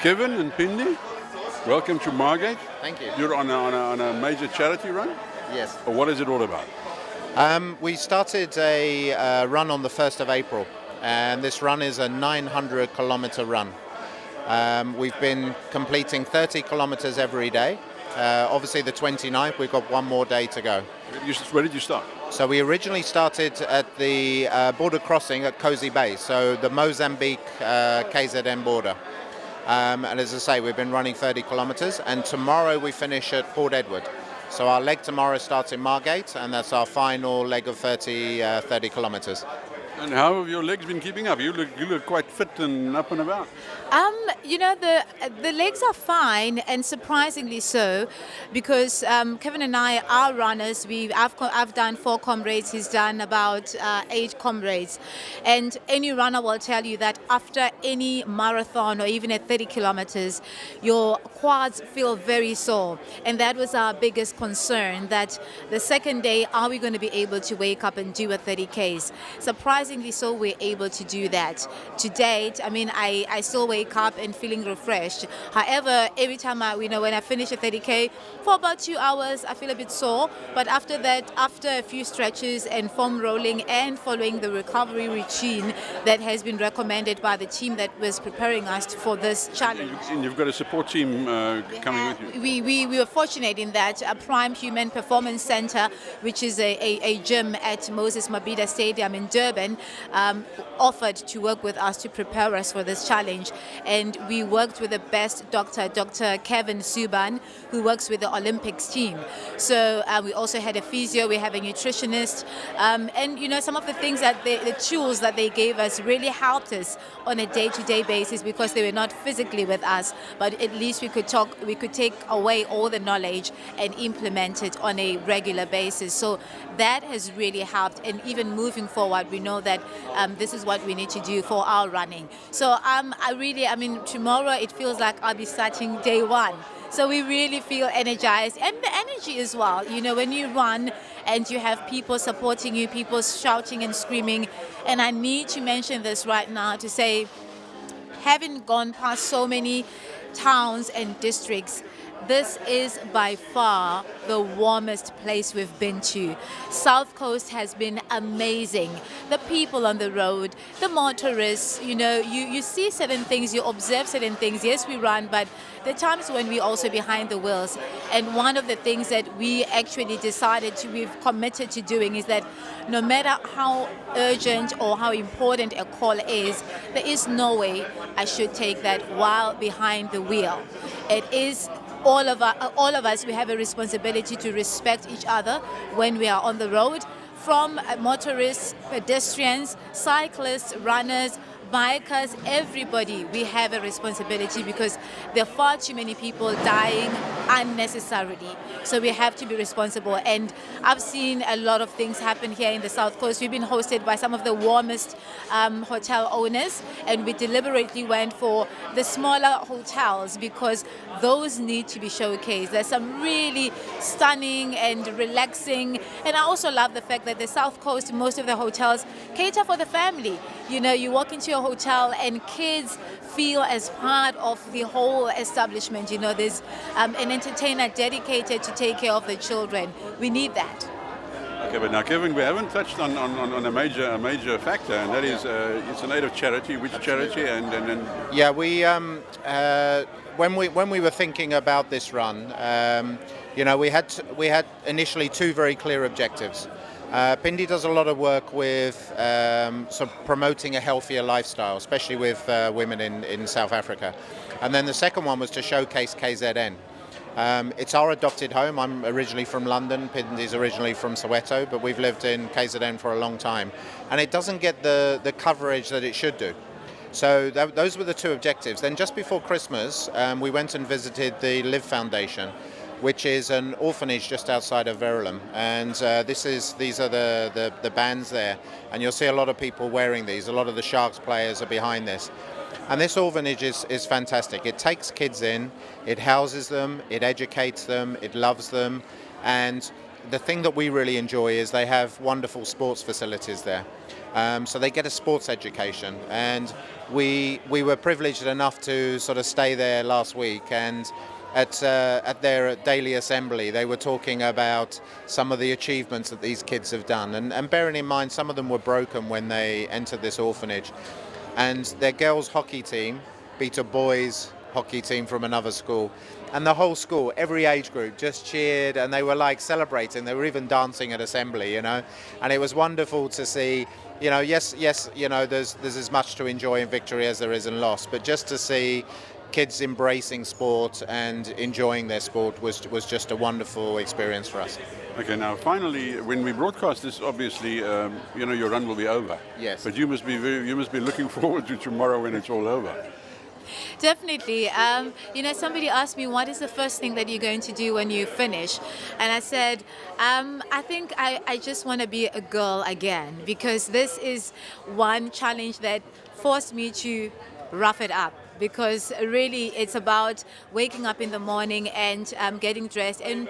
Kevin and Phindi, welcome to Margate. Thank you. You're on a major charity run? Yes. Or what is it all about? We started a run on the 1st of April, and this run is a 900 kilometer run. We've been completing 30 kilometers every day. Obviously the 29th, we've got one more day to go. Where did you start? So we originally started at the border crossing at Cozy Bay, so the Mozambique KZN border. And as I say, we've been running 30 kilometers, and tomorrow we finish at Port Edward. So our leg tomorrow starts in Margate, and that's our final leg of 30 kilometers. And how have your legs been keeping up? You look quite fit and up and about. The legs are fine, and surprisingly so, because Kevin and I are runners. I've done 4 comrades. He's done about 8 comrades, and any runner will tell you that after any marathon or even at 30 kilometers, your quads feel very sore, and that was our biggest concern. That the second day, are we going to be able to wake up and do a 30 Ks? Surprisingly so, we're able to do that. To date, I still wake up and feeling refreshed. However, every time when I finish a 30K, for about 2 hours, I feel a bit sore. But after that, after a few stretches and foam rolling and following the recovery routine that has been recommended by the team that was preparing us for this challenge. And you've got a support team coming with you. We were fortunate in that Prime Human Performance Center, which is a gym at Moses Mabhida Stadium in Durban, offered to work with us to prepare us for this challenge. And we worked with the best doctor, Dr. Kevin Suban, who works with the Olympics team. So we also had a physio, we have a nutritionist, and some of the things that the tools that they gave us really helped us on a day-to-day basis, because they were not physically with us, but at least we could take away all the knowledge and implement it on a regular basis. So that has really helped, and even moving forward, we know that this is what we need to do for our running. So tomorrow it feels like I'll be starting day 1. So we really feel energized, and the energy as well. When you run and you have people supporting you, people shouting and screaming. And I need to mention this right now to say, having gone past so many towns and districts, this is by far the warmest place we've been to. South Coast has been amazing. The people on the road, the motorists, you see certain things, you observe certain things. Yes, we run, but there are times when we're also behind the wheels. And one of the things that we actually we've committed to doing is that no matter how urgent or how important a call is, there is no way I should take that while behind the wheel. It is all of us, we have a responsibility to respect each other when we are on the road, from motorists, pedestrians, cyclists, runners, bikers, everybody. We have a responsibility, because there are far too many people dying unnecessarily. So we have to be responsible. And I've seen a lot of things happen here in the South Coast. We've been hosted by some of the warmest hotel owners, and we deliberately went for the smaller hotels because those need to be showcased. There's some really stunning and relaxing, and I also love the fact that the South Coast, most of the hotels cater for the family. You walk into a hotel and kids feel as part of the whole establishment. There's an entertainer dedicated to take care of the children. We need that. Okay, but now, Kevin, we haven't touched on a major factor, and that is it's an aid of charity. Which charity? And Yeah, we when we were thinking about this run, we had initially 2 very clear objectives. Phindi does a lot of work with sort of promoting a healthier lifestyle, especially with women in South Africa. And then the second one was to showcase KZN. It's our adopted home. I'm originally from London, Phindi's originally from Soweto, but we've lived in KZN for a long time. And it doesn't get the coverage that it should do. So those were the 2 objectives. Then just before Christmas, we went and visited the Live Foundation, which is an orphanage just outside of Verulam. And these are the bands there. And you'll see a lot of people wearing these. A lot of the Sharks players are behind this. And this orphanage is fantastic. It takes kids in, it houses them, it educates them, it loves them. And the thing that we really enjoy is they have wonderful sports facilities there. So they get a sports education, and we were privileged enough to sort of stay there last week, and at their daily assembly they were talking about some of the achievements that these kids have done, and bearing in mind some of them were broken when they entered this orphanage, and their girls hockey team beat a boys hockey team from another school, and the whole school, every age group, just cheered, and they were like celebrating. They were even dancing at assembly, you know, and it was wonderful to see. You know, yes, you know, there's as much to enjoy in victory as there is in loss, but just to see kids embracing sport and enjoying their sport was just a wonderful experience for us. Okay, now finally, when we broadcast this, obviously, you know, your run will be over. Yes. But you must be looking forward to tomorrow when it's all over. Definitely. You know, somebody asked me, what is the first thing that you're going to do when you finish? And I said, I think I just want to be a girl again, because this is one challenge that forced me to rough it up. Because really it's about waking up in the morning and getting dressed, and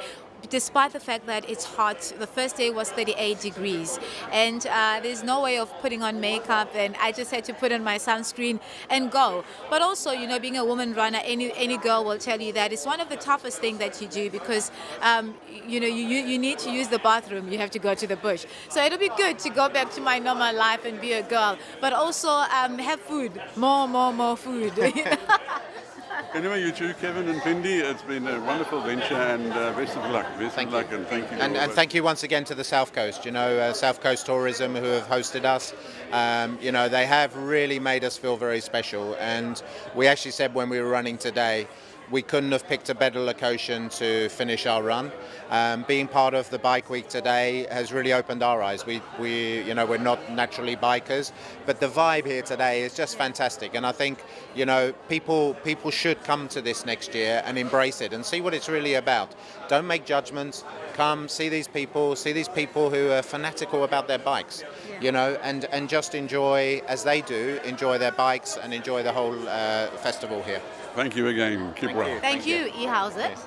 despite the fact that it's hot, the first day was 38 degrees, and there's no way of putting on makeup, and I just had to put on my sunscreen and go. But also, you know, being a woman runner, any girl will tell you that it's one of the toughest things that you do, because you know, you need to use the bathroom, you have to go to the bush. So it'll be good to go back to my normal life and be a girl, but also have food, more food. Anyway, you too, Kevin and Phindi, it's been a wonderful venture, and best of luck. Best of luck, and thank you. And thank you once again to the South Coast, you know, South Coast Tourism, who have hosted us. You know, they have really made us feel very special, and we actually said when we were running today, we couldn't have picked a better location to finish our run. Being part of the Bike Week today has really opened our eyes. We you know, we're not naturally bikers, but the vibe here today is just fantastic. And I think, you know, people should come to this next year and embrace it and see what it's really about. Don't make judgments. Come see these people who are fanatical about their bikes, you know, and just enjoy, as they do, enjoy their bikes and enjoy the whole festival here. Thank you again. Keep well. Thank you, E-Hauser. Yes.